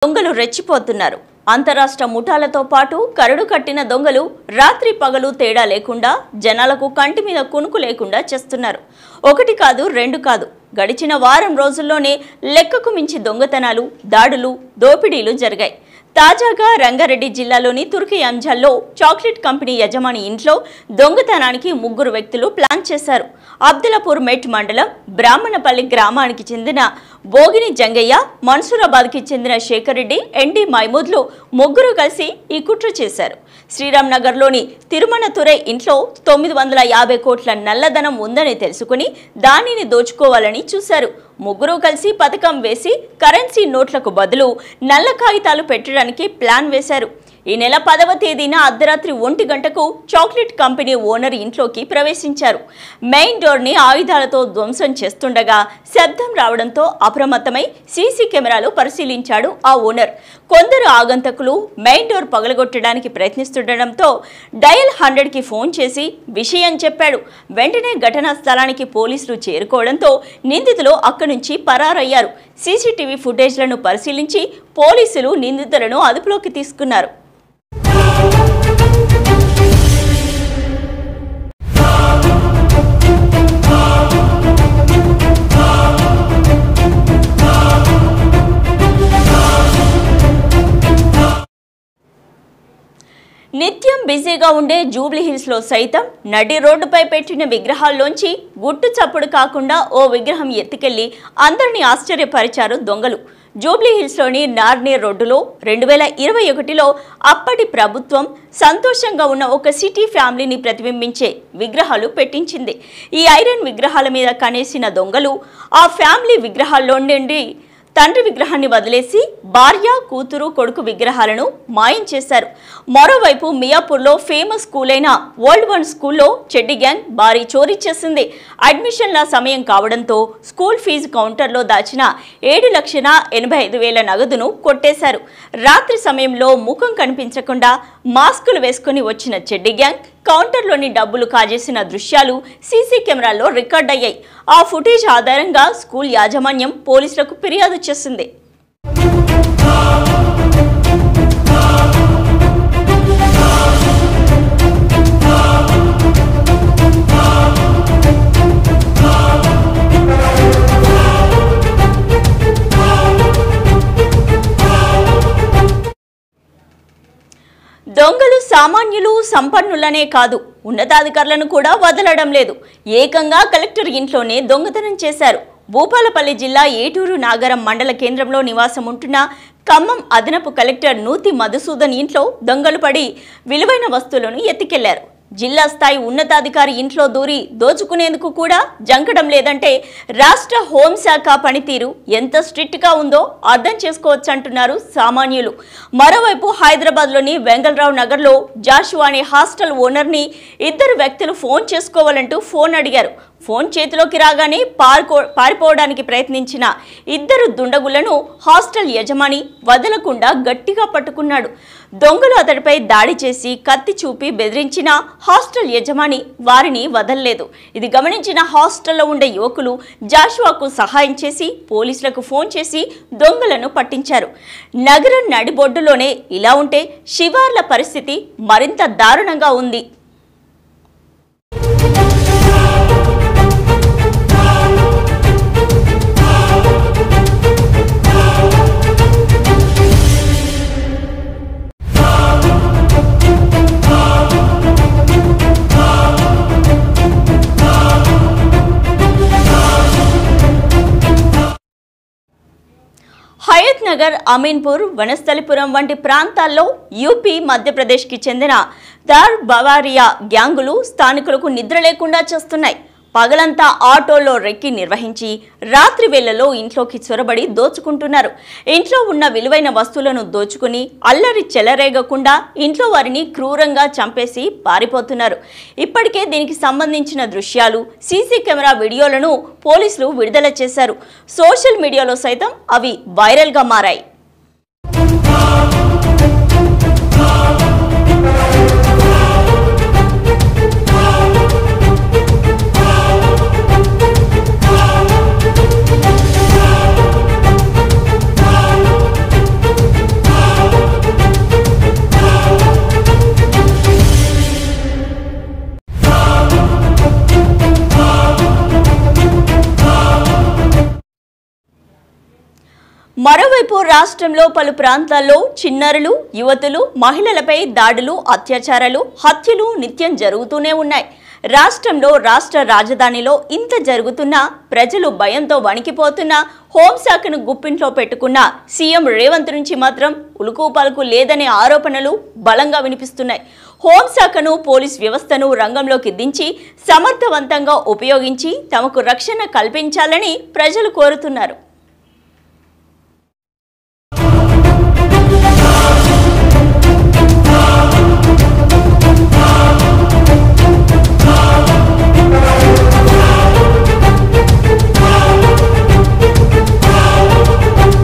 దొంగలు రెచ్చిపోతున్నారు. అంతరాష్ట్ర ముఠాలతో పాటు కరడు కట్టిన దొంగలు రాత్రి పగలు తేడా లేకుండా జనాలకు కంటి మీద కునుకు లేకుండా చేస్తున్నారు. ఒకటి కాదు, రెండు కాదు, గడిచిన వారం రోజుల్లోనే లెక్కకు మించి దొంగతనాలు, దాడులు, దోపిడీలు జరిగాయి. తాజాగా రంగారెడ్డి జిల్లాలోని తుర్కి అంజాల్లో చాక్లెట్ కంపెనీ యజమాని ఇంట్లో దొంగతనానికి ముగ్గురు వ్యక్తులు ప్లాన్ చేశారు. అబ్దుల్లాపూర్ మెట్ మండలం బ్రాహ్మణపల్లి గ్రామానికి చెందిన బోగిని జంగయ్య, మన్సూరాబాద్కి చెందిన శేఖర్ రెడ్డి, ఎన్డి మహమూద్లు ముగ్గురు కలిసి ఈ కుట్ర చేశారు. శ్రీరామ్ నగర్లోని తిరుమనతురై ఇంట్లో 950 కోట్ల నల్లధనం ఉందని తెలుసుకుని దానిని దోచుకోవాలని చూశారు. ముగ్గురు కలిసి పథకం వేసి కరెన్సీ నోట్లకు బదులు నల్ల కాగితాలు పెట్టడానికి ప్లాన్ వేశారు. ఈ నెల 10వ తేదీన అర్ధరాత్రి 1 గంటకు చాక్లెట్ కంపెనీ ఓనర్ ఇంట్లోకి ప్రవేశించారు. మెయిన్ డోర్ని ఆయుధాలతో ధ్వంసం చేస్తుండగా శబ్దం రావడంతో అప్రమత్తమై సీసీ కెమెరాలు పరిశీలించాడు ఆ ఓనర్. కొందరు ఆగంతకులు మెయిన్ డోర్ పగలగొట్టడానికి ప్రయత్నిస్తుండటంతో డయల్ 100కి ఫోన్ చేసి విషయం చెప్పాడు. వెంటనే ఘటనా స్థలానికి పోలీసులు చేరుకోవడంతో నిందితులు అక్కడి నుంచి పరారయ్యారు. సీసీటీవీ ఫుటేజ్లను పరిశీలించి పోలీసులు నిందితులను అదుపులోకి తీసుకున్నారు. నిత్యం బిజీగా ఉండే జూబ్లీ హిల్స్లో సైతం నడి రోడ్డుపై పెట్టిన విగ్రహాల్లోంచి గుట్టు చప్పుడు కాకుండా ఓ విగ్రహం ఎత్తుకెళ్లి అందరినీ ఆశ్చర్యపరిచారు దొంగలు. జూబ్లీ హిల్స్లోని నార్నేర్ రోడ్డులో 2021లో అప్పటి ప్రభుత్వం సంతోషంగా ఉన్న ఒక సిటీ ఫ్యామిలీని ప్రతిబింబించే విగ్రహాలు పెట్టించింది. ఈ ఐరన్ విగ్రహాల మీద కనేసిన దొంగలు ఆ ఫ్యామిలీ విగ్రహాల్లో నుండి తండ్రి విగ్రహాన్ని వదిలేసి భార్య, కూతురు, కొడుకు విగ్రహాలను మాయం చేశారు. మరోవైపు మియాపూర్లో ఫేమస్ స్కూల్ అయిన వరల్డ్ వన్ స్కూల్లో చెడ్డి గ్యాంగ్ భారీ చోరీ చేసింది. అడ్మిషన్ల సమయం కావడంతో స్కూల్ ఫీజు కౌంటర్లో దాచిన 7,85,000 నగదును కొట్టేశారు. రాత్రి సమయంలో ముఖం కనిపించకుండా మాస్కులు వేసుకుని వచ్చిన చెడ్డి గ్యాంగ్ కౌంటర్లోని డబ్బులు కాజేసిన దృశ్యాలు సీసీ కెమెరాల్లో రికార్డ్ అయ్యాయి. ఆ ఫుటేజ్ ఆధారంగా స్కూల్ యాజమాన్యం పోలీసులకు ఫిర్యాదు చేసింది. దొంగలు సామాన్యులు, సంపన్నులనే కాదు, ఉన్నతాధికారులను కూడా వదలడం లేదు. ఏకంగా కలెక్టర్ ఇంట్లోనే దొంగతనం చేశారు. భూపాలపల్లి జిల్లా ఏటూరు నాగరం మండల కేంద్రంలో నివాసం ఉంటున్న ఖమ్మం అదనపు కలెక్టర్ నూతి మధుసూదన్ ఇంట్లో దొంగలు పడి విలువైన వస్తువులను ఎత్తుకెళ్లారు. జిల్లా స్థాయి ఉన్నతాధికారి ఇంట్లో దూరి దోచుకునేందుకు కూడా జంకడం లేదంటే రాష్ట్ర హోంశాఖ పనితీరు ఎంత స్ట్రిక్ట్గా ఉందో అర్థం చేసుకోవచ్చంటున్నారు సామాన్యులు. మరోవైపు హైదరాబాద్లోని వెంగళరావు నగర్లో జాషువా అనే హాస్టల్ ఓనర్ని 2 వ్యక్తులు ఫోన్ చేసుకోవాలంటూ ఫోన్ అడిగారు. ఫోన్ చేతిలోకి రాగానే పారిపోవడానికి ప్రయత్నించిన 2 దుండగులను హాస్టల్ యజమాని వదలకుండా గట్టిగా పట్టుకున్నాడు. దొంగలు అతడిపై దాడి చేసి కత్తి చూపి బెదిరించిన హాస్టల్ యజమాని వారిని వదలలేదు. ఇది గమనించిన హాస్టల్లో ఉండే యువకులు జాషువాకు సహాయం చేసి పోలీసులకు ఫోన్ చేసి దొంగలను పట్టించారు. నగరం నడిబొడ్డులోనే ఇలా ఉంటే శివార్ల పరిస్థితి మరింత దారుణంగా ఉంది. హయత్ నగర్, అమీన్పూర్, వనస్థలిపురం వంటి ప్రాంతాల్లో యూపీ, మధ్యప్రదేశ్కి చెందిన దార్ బవారియా గ్యాంగులు స్థానికులకు నిద్ర లేకుండా చేస్తున్నాయి. పగలంతా ఆటోలో రెక్కి నిర్వహించి రాత్రి వేళల్లో ఇంట్లోకి చొరబడి దోచుకుంటున్నారు. ఇంట్లో ఉన్న విలువైన వస్తువులను దోచుకుని అల్లరి చెలరేగకుండా ఇంట్లో వారిని క్రూరంగా చంపేసి పారిపోతున్నారు. ఇప్పటికే దీనికి సంబంధించిన దృశ్యాలు, సీసీ కెమెరా వీడియోలను పోలీసులు విడుదల చేశారు. సోషల్ మీడియాలో సైతం అవి వైరల్గా మారాయి. రాష్ట్రంలో పలు ప్రాంతాల్లో చిన్నారులు, యువతులు, మహిళలపై దాడులు, అత్యాచారాలు, హత్యలు నిత్యం జరుగుతూనే ఉన్నాయి. రాష్ట్రంలో రాష్ట్ర రాజధానిలో ఇంత జరుగుతున్నా ప్రజలు భయంతో వణికిపోతున్నా హోంశాఖను గుప్పింట్లో పెట్టుకున్న సీఎం రేవంత్ నుంచి మాత్రం ఉలుకు పలుకు లేదనే ఆరోపణలు బలంగా వినిపిస్తున్నాయి. హోంశాఖను, పోలీస్ వ్యవస్థను రంగంలోకి దించి సమర్థవంతంగా ఉపయోగించి తమకు రక్షణ కల్పించాలని ప్రజలు కోరుతున్నారు.